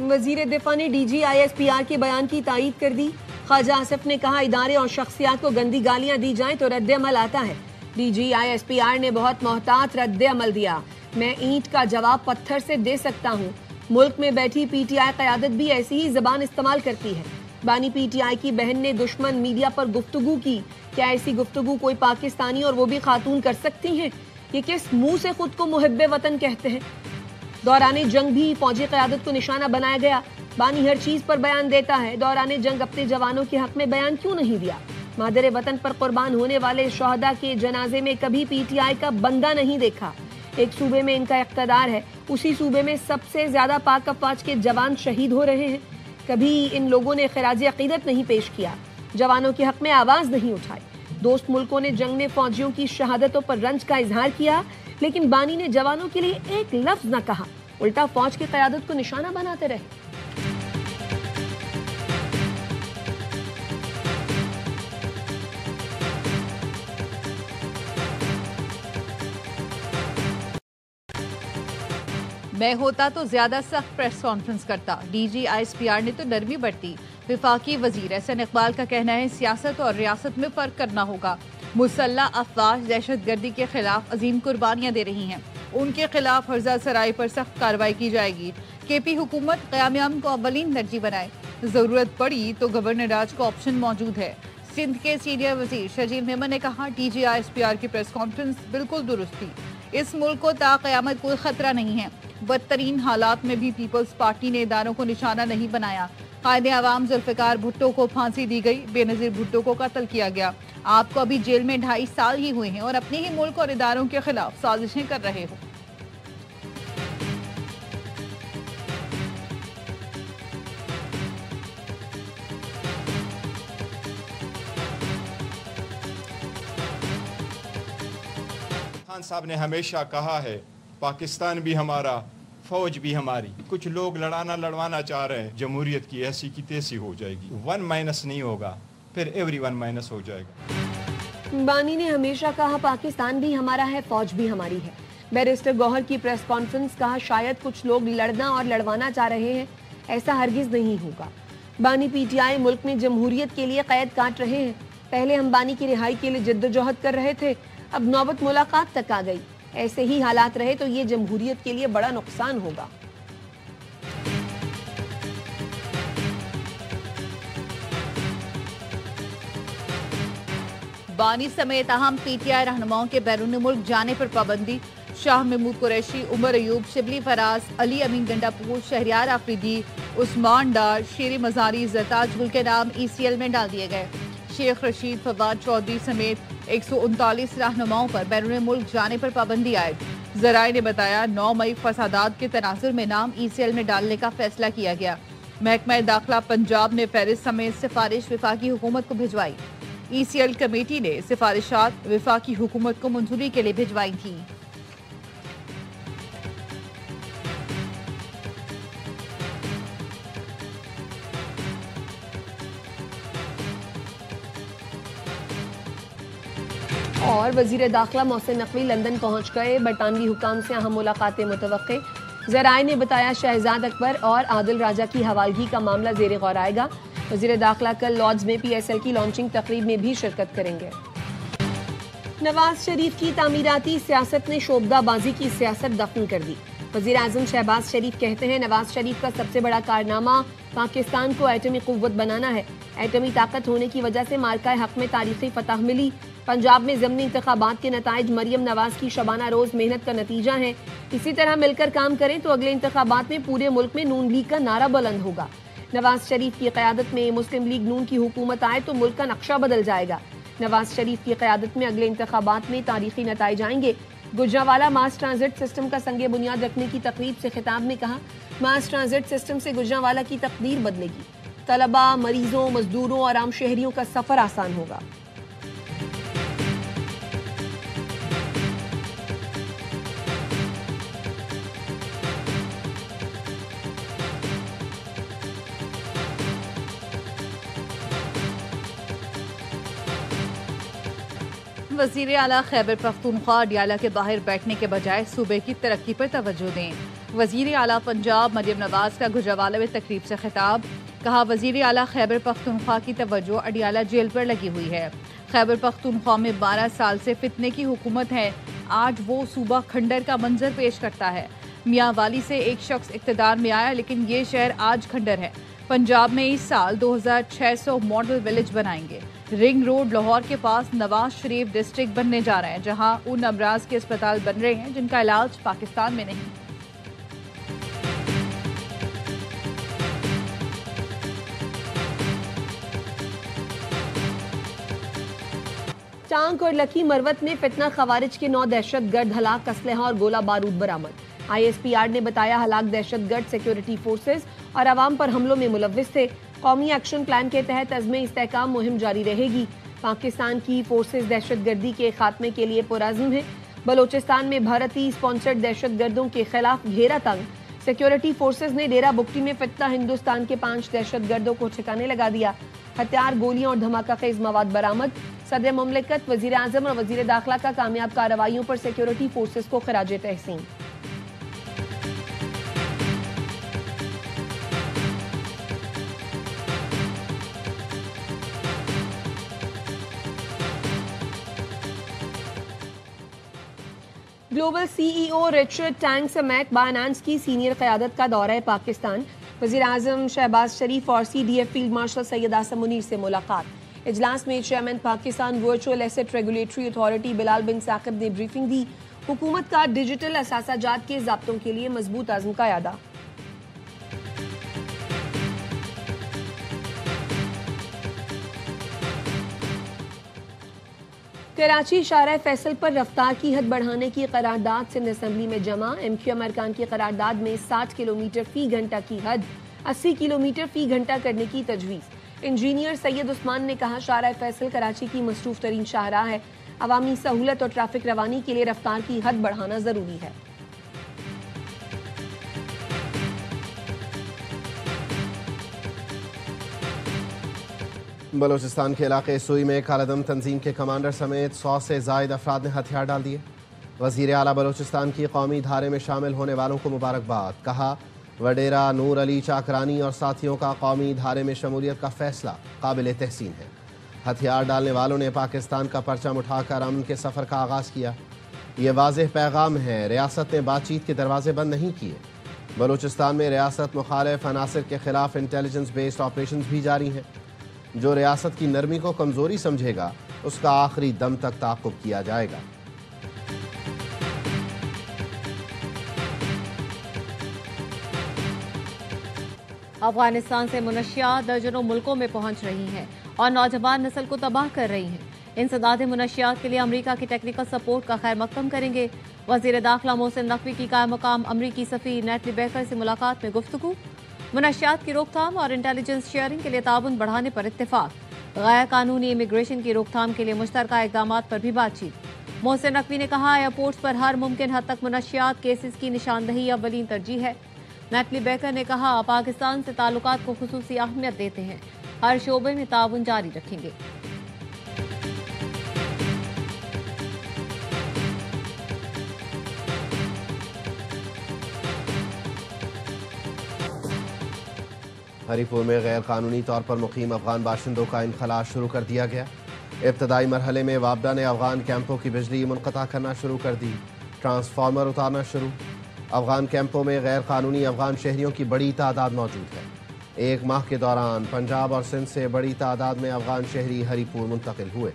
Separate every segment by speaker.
Speaker 1: वजीर दिफा ने DGISPR के बयान की तायीद कर दी। ख्वाजा आसिफ ने कहा, इदारे और शख्सियात को गंदी गालियां दी जाएं तो रद्द अमल आता है। DGISPR ने बहुत मोहतात रद्द अमल दिया। मैं ईंट का जवाब पत्थर से दे सकता हूँ। मुल्क में बैठी PTI क़यादत भी ऐसी ही जबान इस्तेमाल करती है। बानी PTI की बहन ने दुश्मन मीडिया पर गुफ्तगू की। क्या ऐसी गुफ्तगू कोई पाकिस्तानी और वो भी खातून कर सकती हैं? ये किस मुंह से खुद को मुहिब्बे वतन कहते हैं? दौराने जंग भी फौजी क़यादत को निशाना बनाया गया। बानी हर चीज पर बयान देता है, दौराने जंग अपने जवानों के हक में बयान क्यों नहीं दिया? मादरे वतन पर कुर्बान होने वाले शोहदा के जनाजे में कभी PTI का बंदा नहीं देखा। एक सूबे में इनका इख्तदार है, उसी सूबे में सबसे ज्यादा पाक अफवाज के जवान शहीद हो रहे हैं। कभी इन लोगों ने खिराज अकीदत नहीं पेश किया, जवानों के हक में आवाज नहीं उठाई। दोस्त मुल्कों ने जंग में फौजियों की शहादतों पर रंज का इजहार किया, लेकिन बानी ने जवानों के लिए एक लफ्ज न कहा, उल्टा फौज की क़यादत को निशाना बनाते रहे।
Speaker 2: मैं होता तो ज्यादा सख्त प्रेस कॉन्फ्रेंस करता। DGISPR ने तो नरमी बरती। विफाकी वजीर एहसन इकबाल का कहना है, सियासत और रियासत में फर्क करना होगा। मुसल्ला अफवाज दहशतगर्दी के खिलाफ अजीम कुर्बानियां दे रही हैं, उनके खिलाफ हर्जा सराय पर सख्त कार्रवाई की जाएगी। KP हुकूमत क़याम को अव्वलीन तरजीह बनाए, जरूरत पड़ी तो गवर्नर राज का ऑप्शन मौजूद है। सिंध के सीनियर वजीर शजील मेमन ने कहा, DGISPR की प्रेस कॉन्फ्रेंस बिल्कुल दुरुस्त थी। इस मुल्क को ता क़यामत कोई खतरा नहीं है। बदतरीन हालात में भी पीपल्स पार्टी ने इदारों को निशाना नहीं बनाया। कायदे आवाम जुल्फ़िकार भुट्टो को फांसी दी गई, बेनज़ीर भुट्टो को कत्ल किया गया। आपको अभी जेल में 2.5 साल ही हुए हैं और अपने ही मुल्क और इदारों के खिलाफ साजिशें कर रहे हो।
Speaker 3: खान साहब ने हमेशा कहा है, पाकिस्तान भी हमारा, फौज भी हमारी। कुछ लोग लड़वाना चाह रहे हैं, जमहूरियत की ऐसी की तैसी हो जाएगी। 1- नहीं होगा, फिर everyone- हो जाएगा।
Speaker 1: बानी ने हमेशा कहा, पाकिस्तान भी हमारा है, फौज भी हमारी है। बैरिस्टर गौहर की प्रेस कॉन्फ्रेंस, कहा शायद कुछ लोग लड़ना और लड़वाना चाह रहे हैं, ऐसा हरगिज नहीं होगा। बानी PTI मुल्क में जमहूरियत के लिए कैद काट रहे हैं। पहले हम बानी की रिहाई के लिए जद्दोजहद कर रहे थे, अब नौबत मुलाकात तक आ गई। ऐसे ही हालात रहे तो ये जमहूरियत के लिए बड़ा नुकसान होगा।
Speaker 2: बानी समेत अहम PTI रहनुमाओं के बैरून मुल्क जाने पर पाबंदी। शाह महमूद कुरैशी, उमर अयूब, शिबली फराज, अली अमीन गंडापुर, शहरियार आफरीदी, उस्मान डार, शेर मजारी, जरताज गुल के नाम ECL में डाल दिए गए। शेख रशीद, फवाद चौधरी समेत 139 रहनुमाओं पर बैरून मुल्क जाने पर पाबंदी आयद। जराए ने बताया, 9 मई फसादात के तनाजुर में नाम ECL में डालने का फैसला किया गया। महकमा दाखिला पंजाब ने फहरिस्त समेत सिफारिश विफाकी हुकूमत को भिजवाई। ECL कमेटी ने सिफारिशात विफाकी हुकूमत को मंजूरी के लिए भिजवाई थी।
Speaker 1: और वजीर दाखिला मोहसिन नकवी लंदन पहुंच गए। बरतानवी हुकाम से अहम मुलाकातें मुतवक्के। ज़राए ने बताया, शहजाद अकबर और आदिल राजा की हवालगी का मामला ज़ेर गौर आएगा। वजीर दाखिला कल लॉर्ड्स में PSL की लॉन्चिंग तकरीब में भी शिरकत करेंगे। नवाज शरीफ की तामीराती सियासत ने शोबदाबाजी की सियासत दफन कर दी। वजीर आजम शहबाज शरीफ कहते हैं, नवाज शरीफ का सबसे बड़ा कारनामा पाकिस्तान को एटमी कुव्वत बनाना है। एटमी ताकत होने की वजह से मार्का हक में तारीखी फतह मिली। पंजाब में ज़मीनी इंतखाबात के नताइज मरियम नवाज की शबाना रोज मेहनत का नतीजा है। इसी तरह मिलकर काम करें तो अगले इंतखाबात में पूरे मुल्क में नून लीग का नारा बुलंद होगा। नवाज शरीफ की क़यादत में मुस्लिम लीग नून की हुकूमत आए तो मुल्क का नक्शा बदल जाएगा। नवाज शरीफ की क़यादत में अगले इंतखाबात में तारीखी नताइज आएंगे। गुजरांवाला मास ट्रांजिट सिस्टम का संगे बुनियाद रखने की तकरीब से खिताब में कहा, मास ट्रांजिट सिस्टम से गुजरांवाला की तकदीर बदलेगी। तलबा, मरीजों, मजदूरों और आम शहरियों का सफर आसान होगा।
Speaker 2: वज़ीर आला खैबर पख्तूनख्वा अडियाला के बाहर बैठने के बजाय सूबे की तरक्की पर तवज्जो दें। वज़ीर आला पंजाब मरियम नवाज का गुजरावाला में तकरीब से खिताब। कहा, वज़ीर आला खैबर पख्तूनख्वा की तवज्जो अडियाला जेल पर लगी हुई है। खैबर पख्तूनख्वा में 12 साल से फितने की हुकूमत है। आज वो सूबा खंडर का मंजर पेश करता है। मियाँ वाली से एक शख्स इक़्तिदार में आया, लेकिन ये शहर आज खंडर है। पंजाब में इस साल 2600 मॉडल विलेज बनाएंगे। रिंग रोड लाहौर के पास नवाज शरीफ डिस्ट्रिक्ट बनने जा रहे हैं, जहां उन अमराज के अस्पताल बन रहे हैं जिनका इलाज पाकिस्तान में नहीं।
Speaker 1: टांक और लकी मरवत में फितना खवारिज के 9 दहशतगर्द हलाक, असलहा और गोला बारूद बरामद। ISPR ने बताया, हलाक दहशतगर्द सिक्योरिटी फोर्सेज और अवाम पर हमलों में मुलव्विस थे। कौमी एक्शन प्लान के तहत अज़्म इस्तेहकाम मुहिम जारी रहेगी। पाकिस्तान की फोर्सेज दहशतगर्दी के खात्मे के लिए पुरअज़्म है। बलोचिस्तान में भारतीय स्पॉन्सर्ड दहशतगर्दों के खिलाफ घेरा तंग। सिक्योरिटी फोर्सेज ने डेरा बुगटी में फितना हिंदुस्तान के 5 दहशतगर्दों को ठिकाने लगा दिया। हथियार, गोलियां और धमाका खेज मवाद बरामद। सदर मुमलिकत, वजीर आजम और वजीर दाखिला का कामयाब कार्रवाइयों पर सिक्योरिटी फोर्सेज को खराजे तहसीन। ग्लोबल CEO रिचर्ड टैंक समेत बायनांस की सीनियर क़यादत का दौरा है पाकिस्तान। वज़ीर आज़म शहबाज शरीफ और CDF field marshal Syed Asim Munir से मुलाकात। इजलास में chairman Pakistan virtual asset regulatory authority Bilal bin Saqib ने ब्रीफिंग दी। हुकूमत का डिजिटल असासाजात के ज़ाब्तों के लिए मजबूत आज़म का यादा। कराची शाहराह फैसल पर रफ्तार की हद बढ़ाने की करारदाद सिंध असेंबली में जमा। MQM अरकान की करारदाद में 60 किलोमीटर फी घंटा की हद 80 किलोमीटर फी घंटा करने की तजवीज़। इंजीनियर सैयद उस्मान ने कहा, शाहराह फैसल कराची की मसरूफ तरीन शाहराह है। अवामी सहूलत और ट्रैफिक रवानी के लिए रफ्तार की हद बढ़ाना जरूरी है।
Speaker 4: बलोचिस्तान के इलाके सुई में कालादम तंजीम के कमांडर समेत 100 से जायद अफराद ने हथियार डाल दिए। वज़ीर आला बलोचिस्तान की कौमी धारे में शामिल होने वालों को मुबारकबाद। कहा, वडेरा नूर अली चाकरानी और साथियों का कौमी धारे में शमूलियत का फैसला काबिल तहसीन है। हथियार डालने वालों ने पाकिस्तान का परचम उठाकर अमन के सफ़र का आगाज़ किया। ये वाज़ेह पैगाम है, रियासत ने बातचीत के दरवाजे बंद नहीं किए। बलोचिस्तान में रियासत मुखालिफ अनासर के खिलाफ इंटेलिजेंस बेस्ड ऑपरेशन भी जारी हैं। जो रियासत की नरमी को कमज़ोरी समझेगा उसका आखिरी दम तक ताक़ुब किया जाएगा।
Speaker 5: अफगानिस्तान से मुनशियात दर्जनों मुल्कों में पहुंच रही हैं और नौजवान नस्ल को तबाह कर रही हैं। इंसदाद मुनशियात के लिए अमरीका की टेक्निकल सपोर्ट का खैर मकदम करेंगे। वज़ीर दाखिला मोहसिन नकवी की कायम मकाम अमरीकी सफ़ीर नेटली बेकर से मुलाकात में गुफ्तगू। मुनशियात की रोकथाम और इंटेलिजेंस शेयरिंग के लिए ताउन बढ़ाने पर इत्तेफाक। गैर कानूनी इमिग्रेशन की रोकथाम के लिए मुश्तरका इक़दाम पर भी बातचीत। मोहसिन नकवी ने कहा, एयरपोर्ट्स पर हर मुमकिन हद तक मुनशियात केसेस की निशानदही अव्वलीन तरजीह है। नेटली बेकर ने कहा, पाकिस्तान से ताल्लुकात को खुसूसी अहमियत देते हैं, हर शोबे में ताउन जारी रखेंगे।
Speaker 4: हरीपुर में गैर कानूनी तौर पर मुकीम अफगान बाशिंदों का इनखला शुरू कर दिया गया। इब्तदाई मरहले में वापडा ने अफगान कैंपों की बिजली मुनक़ता करना शुरू कर दी। ट्रांसफार्मर उतारना शुरू। अफगान कैंपों में गैर कानूनी अफगान शहरियों की बड़ी तादाद मौजूद है। एक माह के दौरान पंजाब और सिंध से बड़ी तादाद में अफगान शहरी हरीपुर मुंतकिल हुए।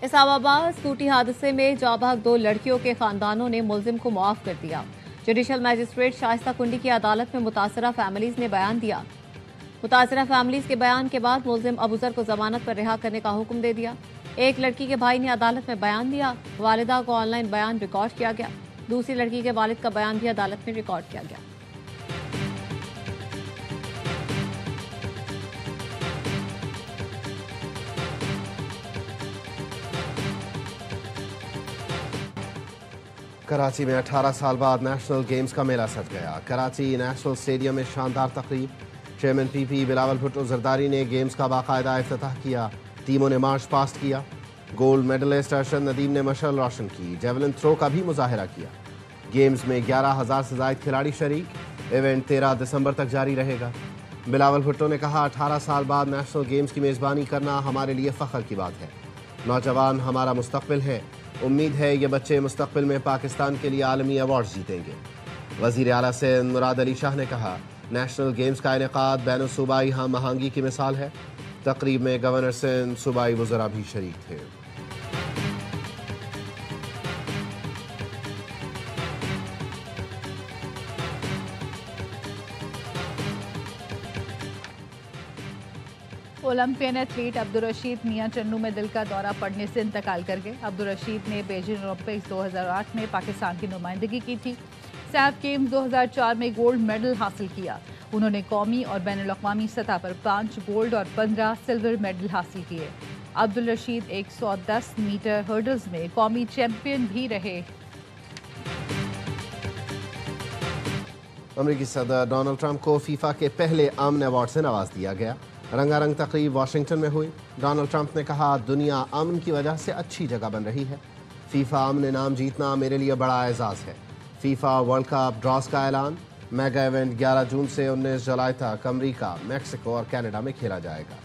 Speaker 5: इस्लामाबाद स्कूटी हादसे में जाबाग 2 लड़कियों के खानदानों ने मुल्जिम को मुआफ कर दिया। जुडिशल मजिस्ट्रेट शाइस्ता कुंडी की अदालत में मुतासरा फैमिलीज ने बयान दिया। मुतासरा फैमिलीज के बयान के बाद मुल्जिम अबूजर को जमानत पर रिहा करने का हुक्म दे दिया। एक लड़की के भाई ने अदालत में बयान दिया। वालिदा को ऑनलाइन बयान रिकॉर्ड किया गया। दूसरी लड़की के वालिद का बयान भी अदालत में रिकॉर्ड किया गया।
Speaker 4: कराची में 18 साल बाद नेशनल गेम्स का मेला सज गया। कराची नेशनल स्टेडियम में शानदार तकरीब। चेयरमैन पीपी बिलावल भुट्टो जरदारी ने गेम्स का बाकायदा इफ्तिताह किया। टीमों ने मार्च पास्ट किया। गोल्ड मेडलिस्ट अरशद नदीम ने मशाल रोशन की। जेवलिन थ्रो का भी मुजाहरा किया। गेम्स में 11,000 से ज़ायद खिलाड़ी शरीक। इवेंट 13 दिसंबर तक जारी रहेगा। बिलावल भुट्टो ने कहा, 18 साल बाद नेशनल गेम्स की मेज़बानी करना हमारे लिए फ़ख्र की बात है। नौजवान हमारा मुस्तकबिल है। उम्मीद है ये बच्चे मुस्तकबिल में पाकिस्तान के लिए आलमी अवार्ड जीतेंगे। वज़ीर आला सिंध मुराद अली शाह ने कहा, नेशनल गेम्स का इनेकाद बैन सूबाई हम आहंगी की मिसाल है। तकरीब में गवर्नर सिंध, सूबाई वज़रा भी शरीक थे।
Speaker 2: ओलंपियन एथलीट अब्दुल रशीद मियां चन्नू में दिल का दौरा पड़ने से इंतकाल कर गए। अब्दुल रशीद ने बीजिंग ओलंपिक्स 2008 में पाकिस्तान की नुमाइंदगी की थी। सैफ गेम्स 2004 में गोल्ड मेडल हासिल किया। उन्होंने कौमी और बैनुल-अक़वामी सतह पर 5 गोल्ड और 15 सिल्वर मेडल हासिल किए। अब्दुल रशीद 110 मीटर हर्डल्स में कौमी चैंपियन भी रहे।
Speaker 4: अमेरिकी सदर डोनाल्ड ट्रंप को फीफा के पहले अमन अवार्ड से नवाज दिया गया। रंगारंग तकरीब वाशिंगटन में हुई। डोनाल्ड ट्रंप ने कहा, दुनिया अमन की वजह से अच्छी जगह बन रही है। फीफा अमन इनाम जीतना मेरे लिए बड़ा एजाज़ है। फीफा वर्ल्ड कप ड्रॉस का ऐलान। मेगा इवेंट 11 जून से 19 जुलाई तक अमरीका, मैक्सिको और कनाडा में खेला जाएगा।